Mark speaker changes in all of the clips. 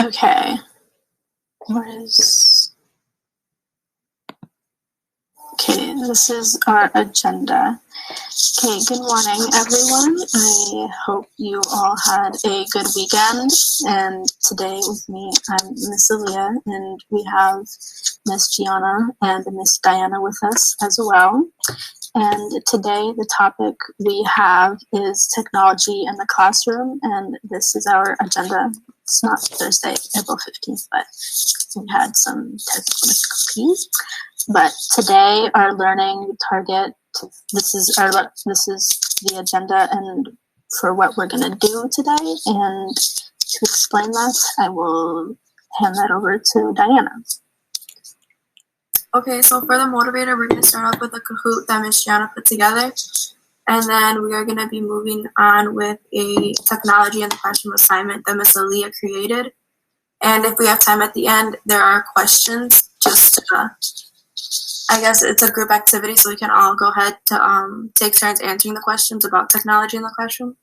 Speaker 1: Okay. Okay, this is our agenda. Okay, good morning, everyone. I hope you all had a good weekend. And today with me, I'm Miss Aliyha, and we have Miss Giana and Miss Diana with us as well. And today the topic we have is technology in the classroom, and this is our agenda. It's not Thursday, April 15th, but we had some technical difficulties. But today our learning target, this is the agenda and for what we're going to do today. And to explain that, I will hand that over to Diana.
Speaker 2: Okay, so for the motivator, we're going to start off with a Kahoot that Ms. Giana put together. And then we are going to be moving on with a technology in the classroom assignment that Ms. Aliyha created. And if we have time at the end, there are questions. Just, I guess it's a group activity, so we can all go ahead to take turns answering the questions about technology in the classroom.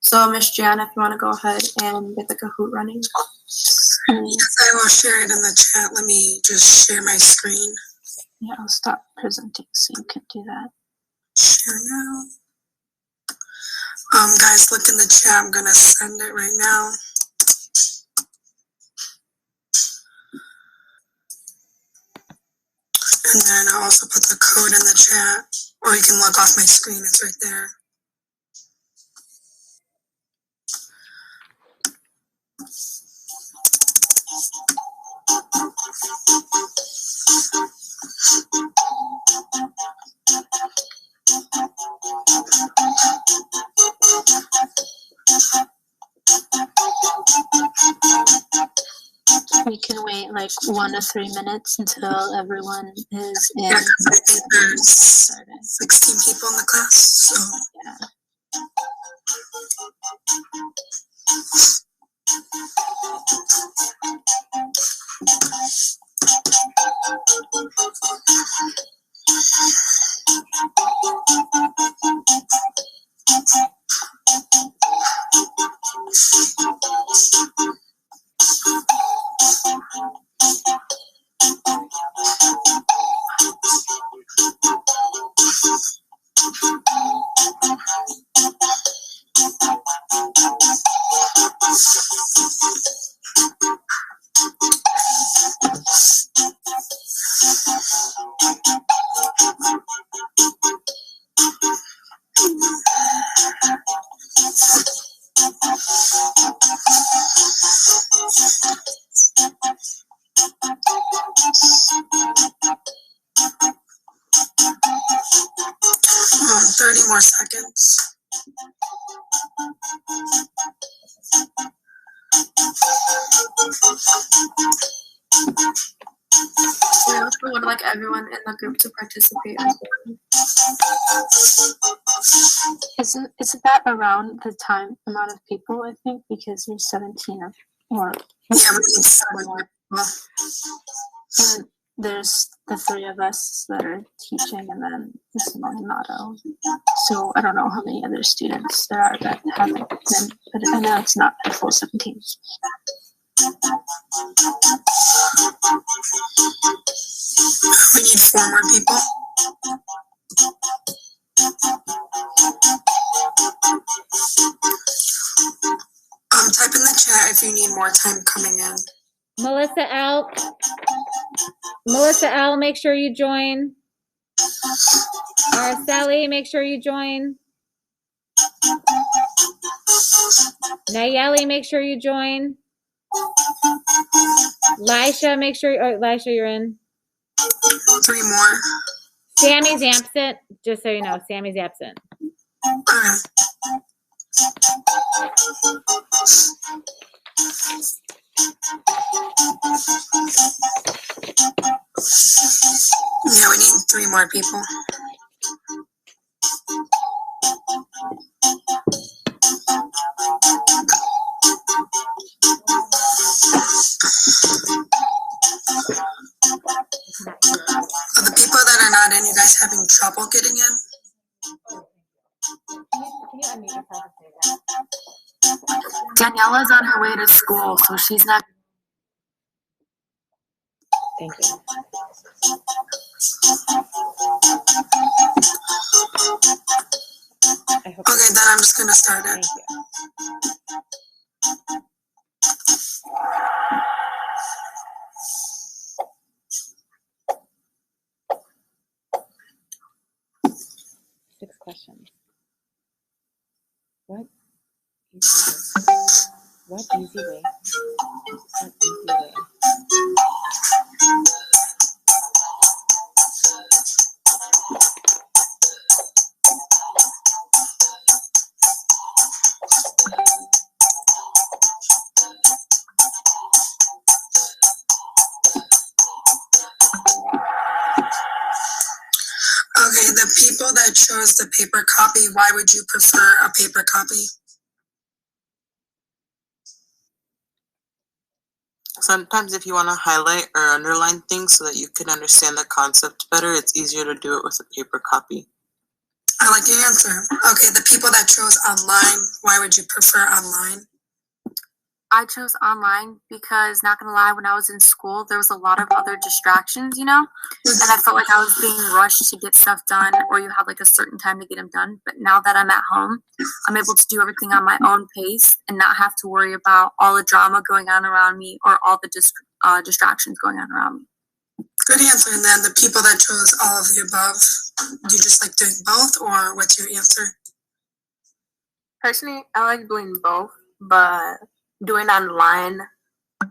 Speaker 2: So Ms. Giana, if you want to go ahead and get the Kahoot running.
Speaker 3: Yes, I will share it in the chat. Let me just share my screen.
Speaker 1: Yeah, I'll stop presenting so you can do that.
Speaker 3: Share now. Guys, look in the chat. I'm going to send it right now. And then I'll also put the code in the chat. Or you can look off my screen. It's right there.
Speaker 1: We can wait like 1 to 3 minutes until everyone is in.
Speaker 3: Yeah, because I think there's 16 people in the class, so.
Speaker 1: Yeah.
Speaker 3: Oh, 30 more seconds.
Speaker 2: We also would like everyone in the group to participate as well.
Speaker 1: Isn't that around the amount of people, I think, because there's 17 or
Speaker 3: Yeah, we need 7 more people.
Speaker 1: And there's the 3 of us that are teaching, and then Miss Maldonado. So I don't know how many other students there are that haven't been, but I know it's not a full 17.
Speaker 3: We need 4 more people. Type in the chat if you need more time coming in.
Speaker 4: Melissa L, make sure you join. Araceli, make sure you join. Nayeli, make sure you join. Lisha, make sure, Lisha, you're in.
Speaker 3: 3 more.
Speaker 4: Sammy's absent, just so you know, Sammy's absent.
Speaker 3: Yeah, we need 3 more people. The people that are not in, you guys having trouble getting in?
Speaker 4: Can you unmute yourself and say that?
Speaker 2: Daniela's on her way to school, so she's not.
Speaker 4: Thank you. I hope
Speaker 3: Okay, then I'm just gonna start it.
Speaker 4: Thank you. Six questions. What easy way? What easy way?
Speaker 3: Okay, the people that chose the paper copy, why would you prefer a paper copy?
Speaker 5: Sometimes if you want to highlight or underline things so that you can understand the concept better, it's easier to do it with a paper copy.
Speaker 3: I like your answer. Okay, the people that chose online, why would you prefer online?
Speaker 2: I chose online because, not gonna lie, when I was in school, there was a lot of other distractions, you know? And I felt like I was being rushed to get stuff done, or you had like a certain time to get them done. But now that I'm at home, I'm able to do everything on my own pace and not have to worry about all the drama going on around me or all the distractions going on around me.
Speaker 3: Good answer. And then the people that chose all of the above, do you just like doing both, or what's your answer?
Speaker 2: Personally, I like doing both, but doing online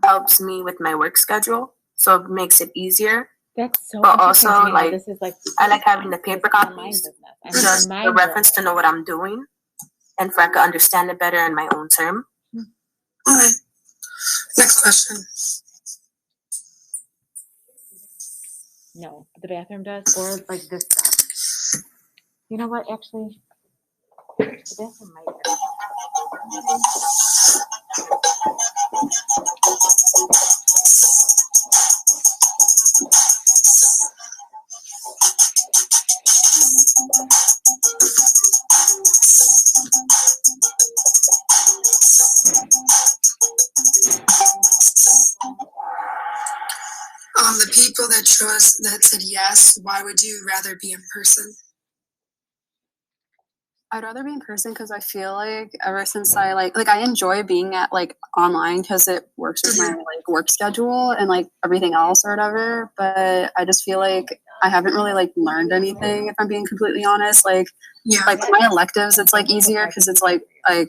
Speaker 2: helps me with my work schedule, so it makes it easier.
Speaker 4: That's so
Speaker 2: But
Speaker 4: interesting
Speaker 2: also,
Speaker 4: to me how
Speaker 2: like,
Speaker 4: this is like
Speaker 2: I like having the paper
Speaker 4: online
Speaker 2: copies,
Speaker 4: business. I'm
Speaker 2: just the reference to know what I'm doing, and for I can understand it better in my own term.
Speaker 3: Okay. Next question.
Speaker 4: No, the bathroom does, or like this stuff. You know what? Actually, the bathroom might.
Speaker 3: The people that said yes, why would you rather be in person?
Speaker 6: I'd rather be in person because I feel like ever since I I enjoy being at like online because it works with my like work schedule and like everything else or whatever. But I just feel like I haven't really like learned anything if I'm being completely honest. Like my electives, it's like easier because it's like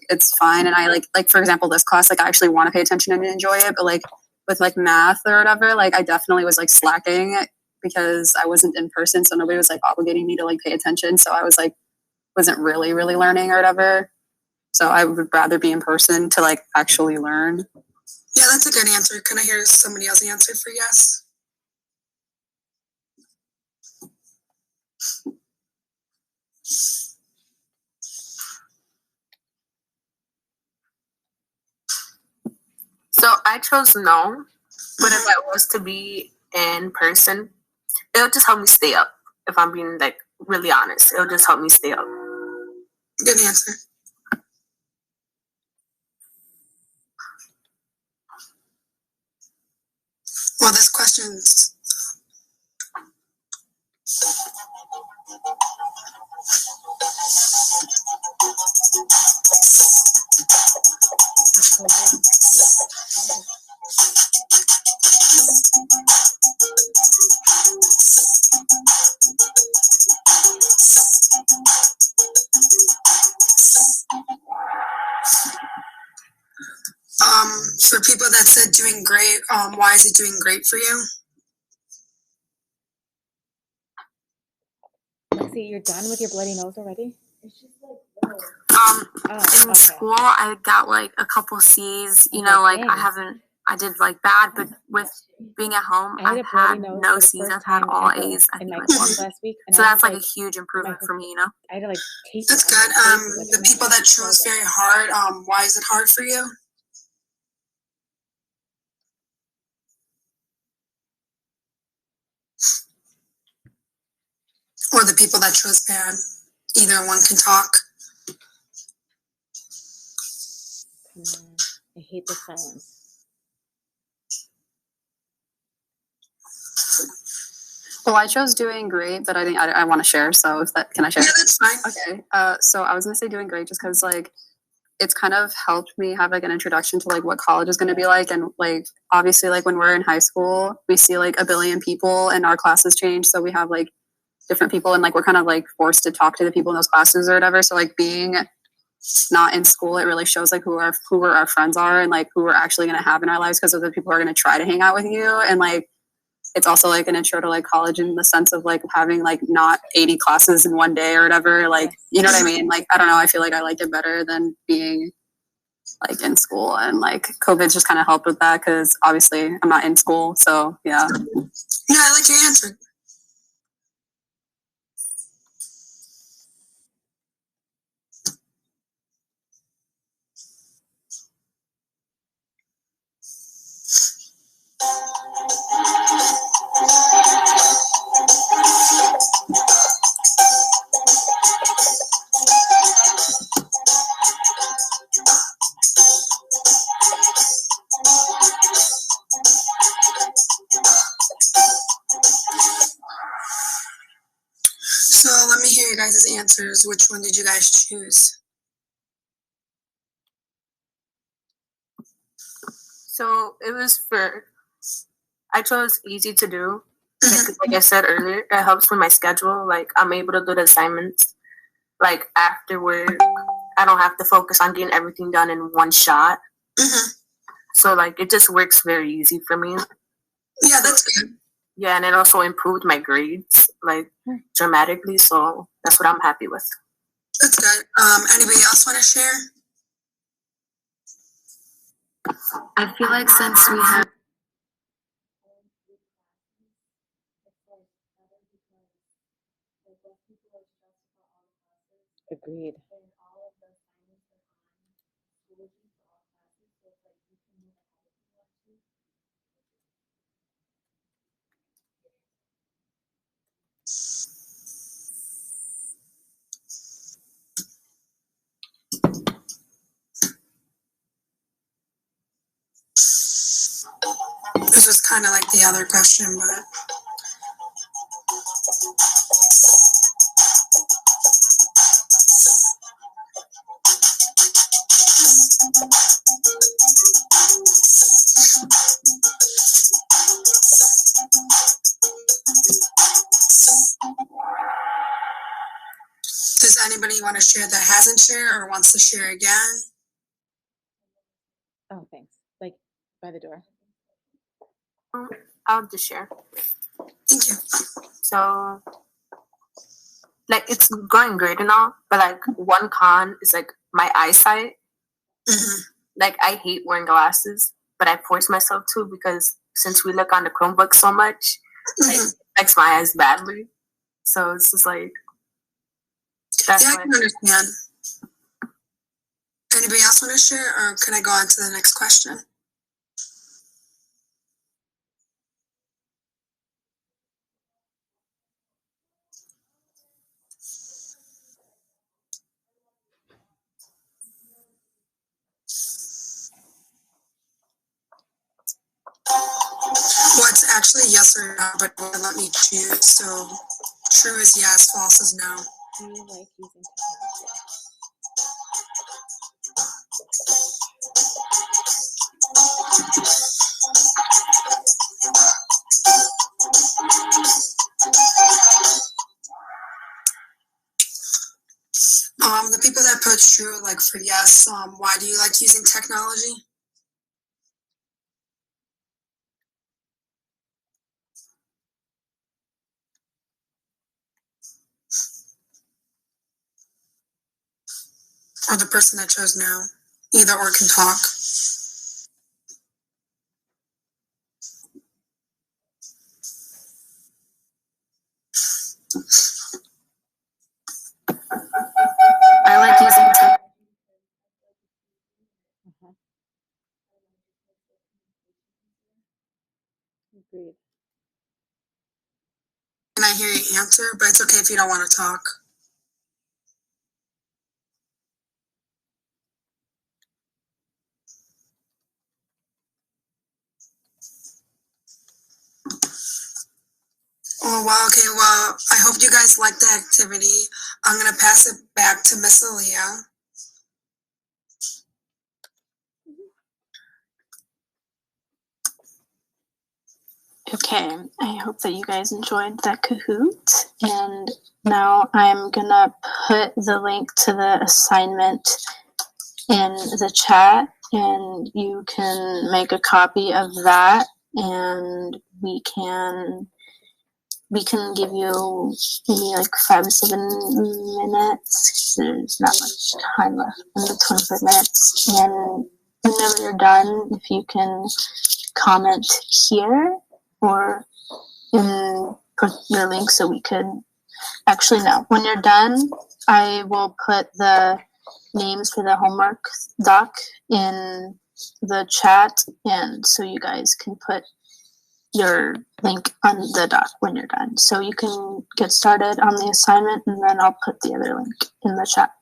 Speaker 6: it's fine and I like for example this class like I actually want to pay attention and enjoy it. But like with like math or whatever, like I definitely was like slacking because I wasn't in person, so nobody was like obligating me to like pay attention. So I was like wasn't really learning or whatever. So I would rather be in person to like actually learn.
Speaker 3: Yeah, that's a good answer. Can I hear somebody else's answer for yes?
Speaker 2: So I chose no, but if I was to be in person, it'll just help me stay up. If I'm being like really honest, it'll just help me stay up.
Speaker 3: Good answer. Well, this question's for people that said doing great, why is it doing great for you?
Speaker 4: Lexi, you're done with your bloody nose already? It's just like
Speaker 2: In school, I got like a couple C's. You know, like I did like bad, but with being at home, I've had no C's. I've had all A's. I think like once.
Speaker 4: Last week,
Speaker 2: so that's like a huge improvement for me. You know.
Speaker 4: I had to like taste
Speaker 3: That's good. The people that chose very hard, why is it hard for you? Or the people that chose bad. Either one can talk.
Speaker 4: I hate the silence.
Speaker 6: Well, I chose doing great, but I think I want to share. So if that, can I share?
Speaker 3: Yeah, that's fine.
Speaker 6: Okay. So I was gonna say doing great just because like it's kind of helped me have like an introduction to like what college is going to be like, and like obviously like when we're in high school we see like a billion people and our classes change, so we have like different people and like we're kind of like forced to talk to the people in those classes or whatever. So like being not in school, it really shows like who our friends are and like who we're actually going to have in our lives because of the people who are going to try to hang out with you. And like it's also like an intro to like college in the sense of like having like not 80 classes in one day or whatever, like you know what I mean. Like I don't know, I feel like I like it better than being like in school, and like COVID's just kind of helped with that because obviously I'm not in school. So yeah.
Speaker 3: Yeah, I like your answer. So let me hear you guys' answers. Which one did you guys choose?
Speaker 2: So it was I chose easy to do. Like I said earlier, it helps with my schedule. Like I'm able to do the assignments like after work. I don't have to focus on getting everything done in one shot. So like it just works very easy for me.
Speaker 3: Yeah, that's good.
Speaker 2: Yeah, and it also improved my grades like dramatically. So that's what I'm happy with.
Speaker 3: That's good. Anybody else want to share?
Speaker 7: I feel like since we have
Speaker 4: Agreed.
Speaker 3: This was kind of like the other question, but does anybody want to share that hasn't shared or wants to share again?
Speaker 4: Oh, thanks. Like by the door.
Speaker 2: I'll just share.
Speaker 3: Thank you.
Speaker 2: So like it's going great and all, but like one con is like my eyesight. Like I hate wearing glasses, but I force myself to because since we look on the Chromebook so much, like it affects my eyes badly. So it's just like that's
Speaker 3: Yeah, I
Speaker 2: why.
Speaker 3: can understand. Anybody else want to share, or can I go on to the next question? Well, it's actually yes or no, but it won't let me choose. So true is yes, false is no.
Speaker 4: Do you like using technology?
Speaker 3: The people that put true, like for yes, why do you like using technology? Or the person that chose no, either or can talk.
Speaker 7: I like using tech.
Speaker 4: Agreed.
Speaker 3: Can I hear your answer? But it's okay if you don't want to talk. Oh, wow, okay, well, I hope you guys like the activity. I'm going to pass it back to Miss Aliyha.
Speaker 1: Okay, I hope that you guys enjoyed that Kahoot. And now I'm gonna put the link to the assignment in the chat, and you can make a copy of that, and we can give you maybe like 5 to 7 minutes. There's not much time left in the 25 minutes. And whenever you're done, if you can comment here or put your link so we could actually no. When you're done, I will put the names for the homework doc in the chat, and so you guys can put your link on the doc when you're done. So you can get started on the assignment, and then I'll put the other link in the chat.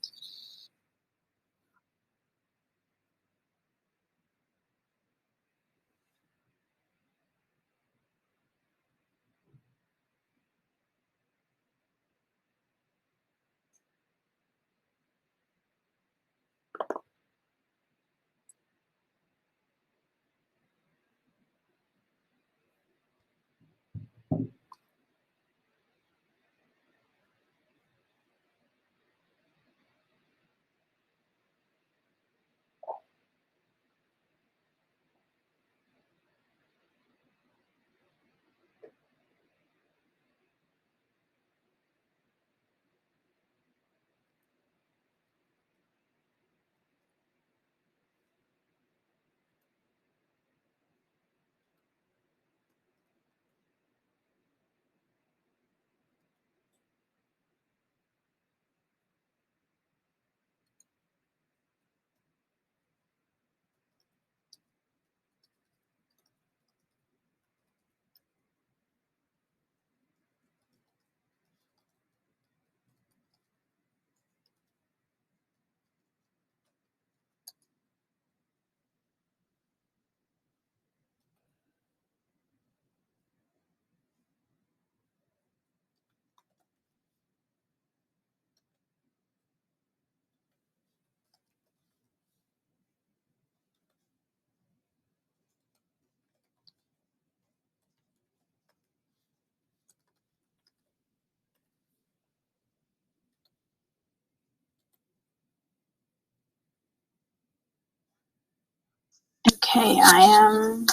Speaker 1: Okay, I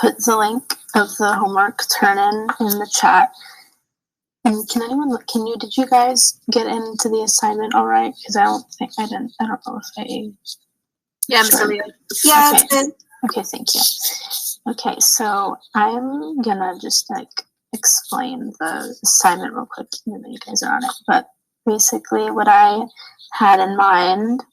Speaker 1: put the link of the homework turn in the chat. And did you guys get into the assignment all right? Because I don't know if I.
Speaker 2: Yeah, Miss Aliyha. Yeah, it's good.
Speaker 1: Okay, thank you. Okay, so I'm gonna just explain the assignment real quick, even though you guys are on it. But basically, what I had in mind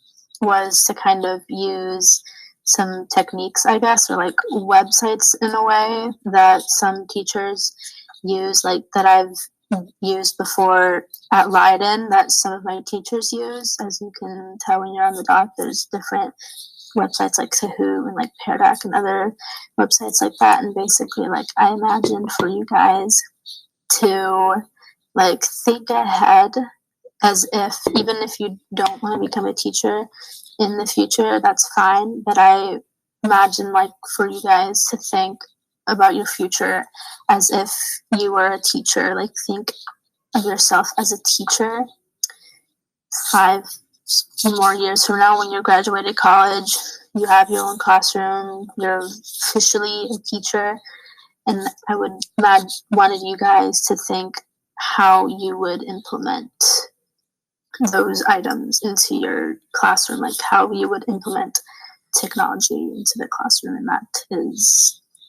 Speaker 1: was to kind of use some techniques, I guess, or like websites in a way that some teachers use, like that I've used before at Leiden, that some of my teachers use. As you can tell when you're on the doc, there's different websites like Kahoot and like Pear Deck and other websites like that. And basically, like, I imagined for you guys to like think ahead, as if even if you don't want to become a teacher in the future, that's fine. But I imagine like for you guys to think about your future as if you were a teacher. Like, think of yourself as a teacher 5 more years from now when you're graduated college. You have your own classroom, you're officially a teacher, and I would wanted you guys to think how you would implement those items into your classroom, like how you would implement technology into the classroom. And that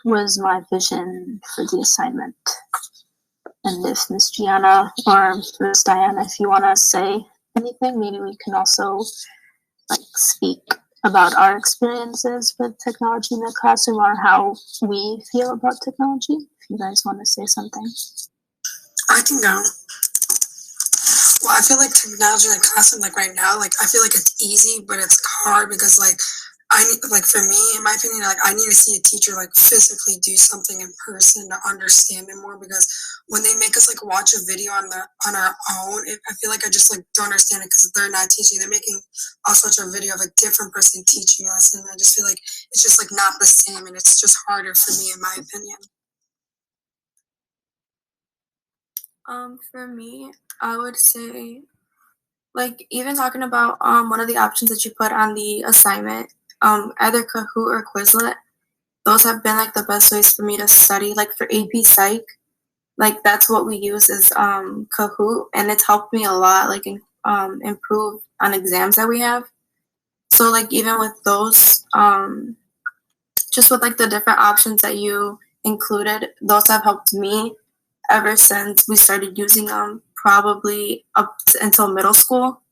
Speaker 1: was my vision for the assignment. And if Miss Giana or Miss Diana, if you want to say anything, maybe we can also like speak about our experiences with technology in the classroom, or how we feel about technology. If you guys want to say something.
Speaker 3: I can go. Well, I feel like technology in the classroom, like right now, like I feel like it's easy, but it's hard because like I need, like, for me, in my opinion, like, I need to see a teacher, like, physically do something in person to understand it more, because when they make us, like, watch a video on our own, I feel like I just, like, don't understand it because they're not teaching. They're making us watch a video of a different person teaching us, and I just feel like it's just, like, not the same, and it's just harder for me, in my opinion.
Speaker 2: For me, I would say, like, even talking about one of the options that you put on the assignment, either Kahoot or Quizlet, those have been like the best ways for me to study. Like for AP Psych, like that's what we use is Kahoot, and it's helped me a lot, like improve on exams that we have. So like even with those, just with like the different options that you included, those have helped me ever since we started using them, probably until middle school.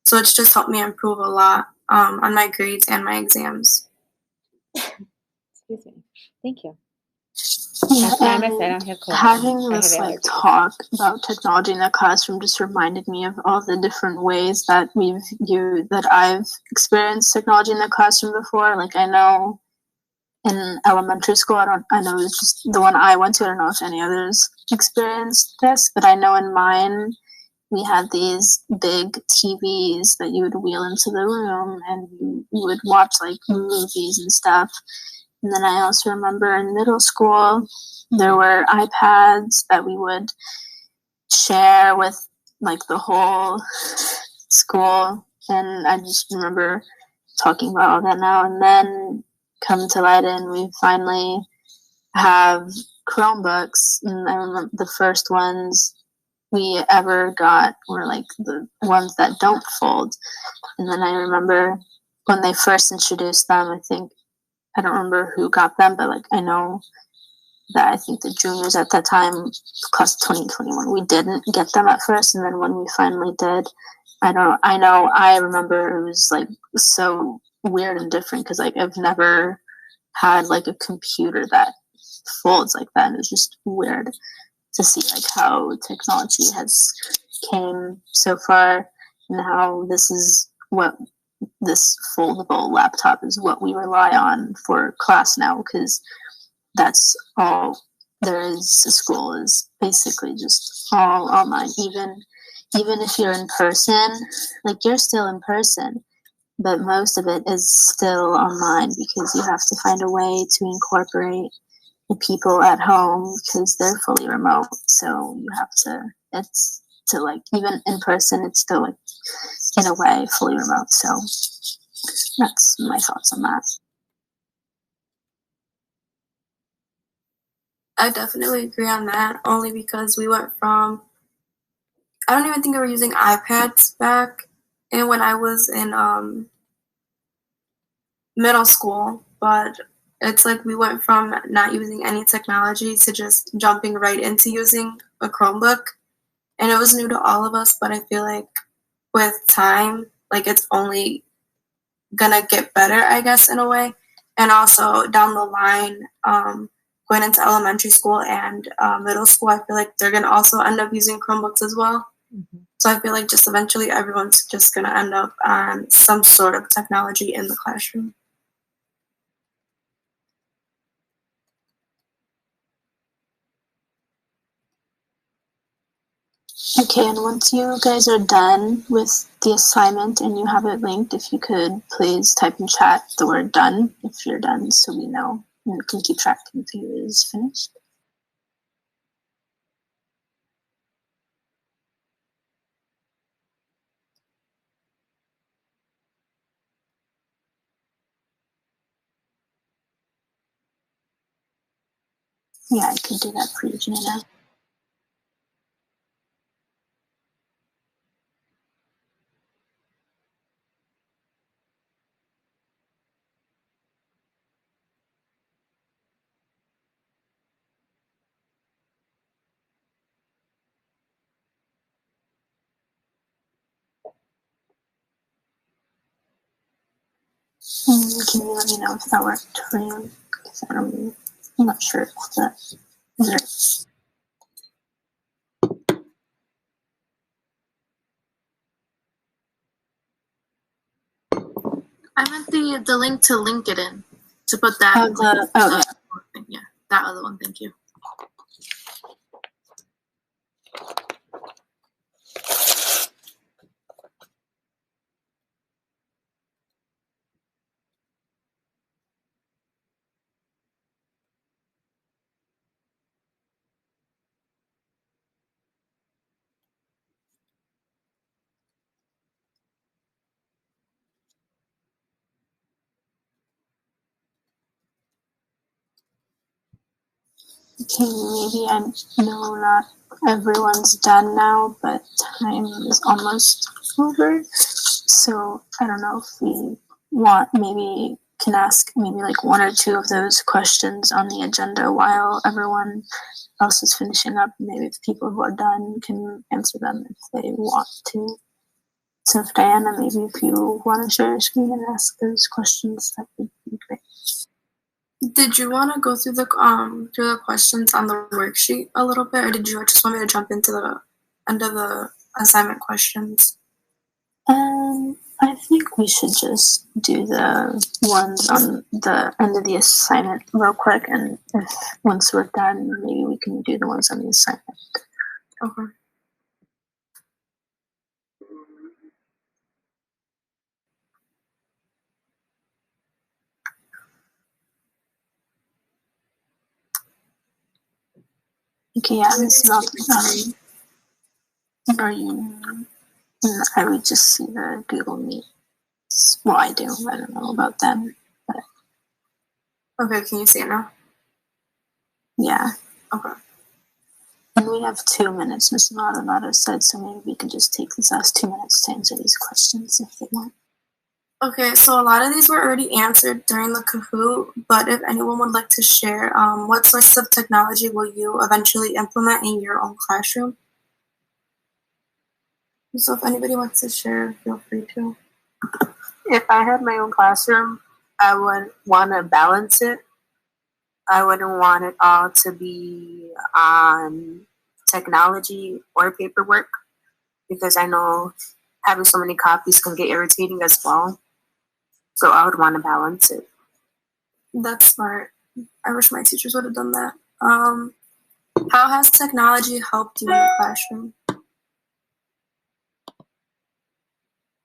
Speaker 2: So it's just helped me improve a lot on my grades and my exams.
Speaker 4: Excuse me. Thank you.
Speaker 1: Yeah,
Speaker 4: I promise
Speaker 1: and
Speaker 4: I don't have COVID.
Speaker 1: having
Speaker 4: I have
Speaker 1: this like
Speaker 4: allergies.
Speaker 1: talk about technology in the classroom just reminded me of all the different ways that I've experienced technology in the classroom before. Like I know in elementary school, I know it's just the one I went to. I don't know if any others experienced this, but I know in mine we had these big TVs that you would wheel into the room and you would watch like movies and stuff. And then I also remember in middle school, there were iPads that we would share with like the whole school. And I just remember talking about all that now. And then come to Leiden, we finally have Chromebooks. And I remember the first ones we ever got were like the ones that don't fold. And then I remember when they first introduced them, I don't remember who got them, but like I know that I think the juniors at that time, class of 2021, we didn't get them at first, and then when we finally did, I remember it was like so weird and different because like I've never had like a computer that folds like that, and it was just weird to see like how technology has came so far and how this foldable laptop is what we rely on for class now, because that's all there is to school is basically just all online. Even if you're in person, like you're still in person, but most of it is still online because you have to find a way to incorporate the people at home because they're fully remote. So it's to like even in person, it's still like in a way fully remote. So that's my thoughts on that.
Speaker 2: I definitely agree on that, only because we went from, I don't even think we were using iPads back and when I was in middle school, but it's like we went from not using any technology to just jumping right into using a Chromebook. And it was new to all of us, but I feel like with time, like it's only gonna get better, I guess, in a way. And also down the line, going into elementary school and middle school, I feel like they're gonna also end up using Chromebooks as well.
Speaker 4: Mm-hmm.
Speaker 2: So I feel like just eventually everyone's just gonna end up on some sort of technology in the classroom.
Speaker 1: Okay, and once you guys are done with the assignment and you have it linked, if you could please type in chat the word done if you're done so we know and we can keep track if it is finished. Yeah, I could do that for you, Giana. Can you let me know if that worked for you? Because I'm not sure if that is
Speaker 2: I meant the link to LinkedIn to put that. Yeah, that other one. Thank you.
Speaker 1: Okay, maybe I know not everyone's done now, but time is almost over. So I don't know if we want, maybe can ask maybe like one or two of those questions on the agenda while everyone else is finishing up. Maybe the people who are done can answer them if they want to. So if Diana, maybe if you want to share your screen and ask those questions, that would be great.
Speaker 2: Did you want to go through the questions on the worksheet a little bit, or did you just want me to jump into the end of the assignment questions?
Speaker 1: I think we should just do the ones on the end of the assignment real quick, and if once we're done, maybe we can do the ones on the assignment.
Speaker 2: Okay.
Speaker 1: Okay, yeah, Ms. Malcolm, are you? I would just see the Google Meet. Well, I do. I don't know about them, but
Speaker 2: Okay, can you see it now?
Speaker 1: yeah.
Speaker 2: Okay.
Speaker 1: And we have 2 minutes, Ms. Maldonado said, so maybe we can just take these last 2 minutes to answer these questions if they want.
Speaker 2: Okay, so a lot of these were already answered during the Kahoot, but if anyone would like to share, what sorts of technology will you eventually implement in your own classroom? So if anybody wants to share, feel free to.
Speaker 5: If I had my own classroom, I would want to balance it. I wouldn't want it all to be on technology or paperwork, because I know having so many copies can get irritating as well. So I would want to balance it.
Speaker 2: That's smart. I wish my teachers would have done that. How has technology helped you in your classroom?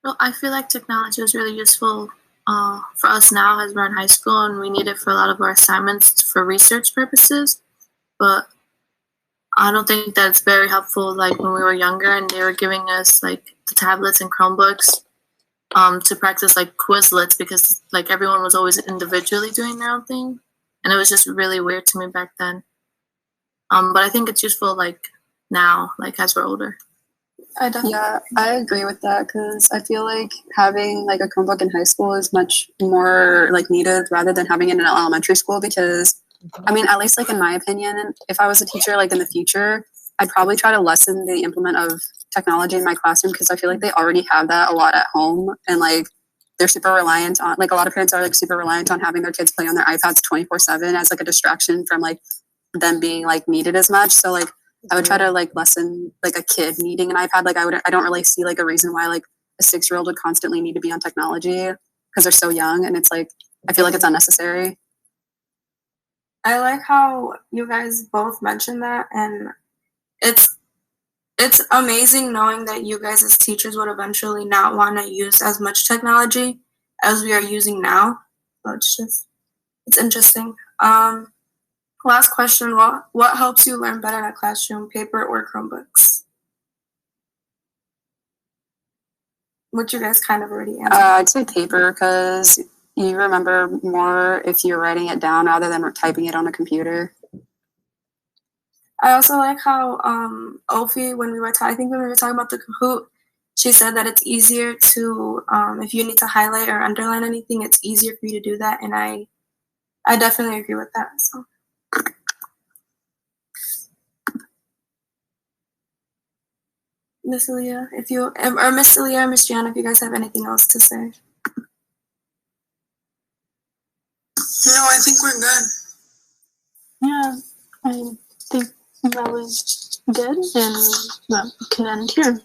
Speaker 2: Well, I feel like technology was really useful for us now as we're in high school, and we need it for a lot of our assignments for research purposes. But I don't think that's very helpful like when we were younger and they were giving us like the tablets and Chromebooks to practice like Quizlets, because like everyone was always individually doing their own thing, and it was just really weird to me back then. But I think it's useful like now, like as we're older.
Speaker 6: Yeah, I agree with that because I feel like having like a Chromebook in high school is much more like needed rather than having it in elementary school, because I mean, at least like in my opinion, if I was a teacher like in the future, I'd probably try to lessen the implement of technology in my classroom, because I feel like they already have that a lot at home, and like they're super reliant on, like a lot of parents are like super reliant on having their kids play on their iPads 24/7 as like a distraction from like them being like needed as much. So like I would try to like lessen like a kid needing an iPad. Like I don't really see like a reason why like a 6-year-old would constantly need to be on technology because they're so young, and it's like I feel like it's unnecessary.
Speaker 2: I like how you guys both mentioned that, and it's amazing knowing that you guys as teachers would eventually not want to use as much technology as we are using now. So it's interesting. Last question, what helps you learn better in a classroom, paper or Chromebooks? Which you guys kind of already answered.
Speaker 6: I'd say paper, because you remember more if you're writing it down rather than typing it on a computer.
Speaker 2: I also like how Ophi, when we were I think when we were talking about the Kahoot, she said that it's easier to if you need to highlight or underline anything, it's easier for you to do that, and I definitely agree with that. So. Miss Aliyha, Miss Aliyha or Miss Giana, if you guys have anything else to say.
Speaker 3: No, I think we're good.
Speaker 1: Yeah, I think that was good, and that can end here.